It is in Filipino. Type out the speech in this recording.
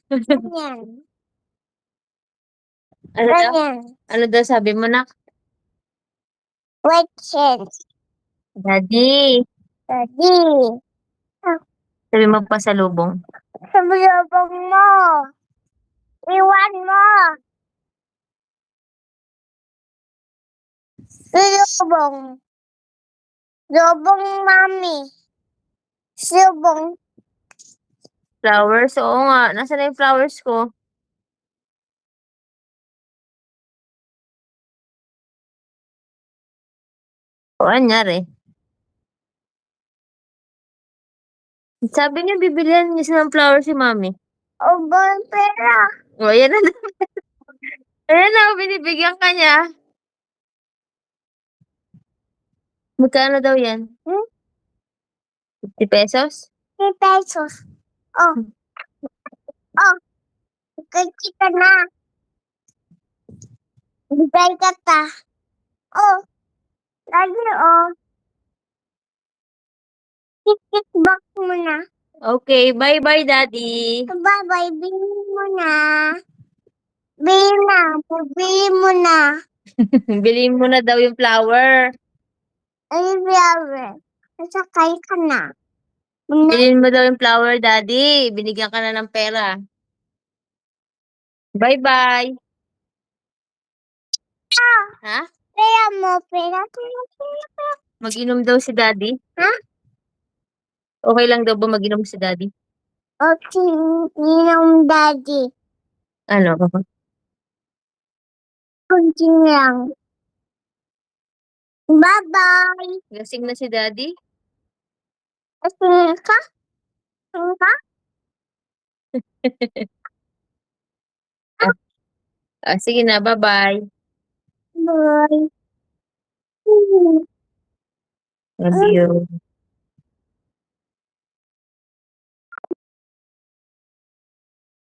Ganyan. Ano daw? Ganyan. Ano daw sabi mo, nak? White shirt. Daddy. Daddy. Sabi mo pasalubong. Sabi-sabang mo. Iwan mo. Silubong. Lubong, mami. Silubong. Flowers? Oo nga. Nasaan na yung flowers ko? O, anyari. Sabi niya, bibilihan niya siya ng flowers si mami. O, bang pera. O, ayan na. Ayan na, binibigyan ka niya. Magkano daw yan? 50 pesos? 3 pesos. Oh. Oh. Bigay kita na. Bigay ka ta. Oh. Lagi, oh. Kickback mo na. Okay, bye-bye, Daddy. Bye-bye. Bili mo na. Bili na. Bili mo na. Bilhin mo na daw yung flower. Ay, flower. Nasakay ka na. Bilhin mo daw yung flower, Daddy. Binigyan ka na ng pera. Bye-bye. Ha? Pera mo. Pera, pera, pera, pera. Mag-inom daw si Daddy? Ha? Okay lang daw ba mag-inom si Daddy? Okay, ninong daddy. Ano? Kunti lang. Bye-bye. Lasing na si Daddy? Lasing ka? Lasing ka? Sige na, bye-bye. Bye. Love you.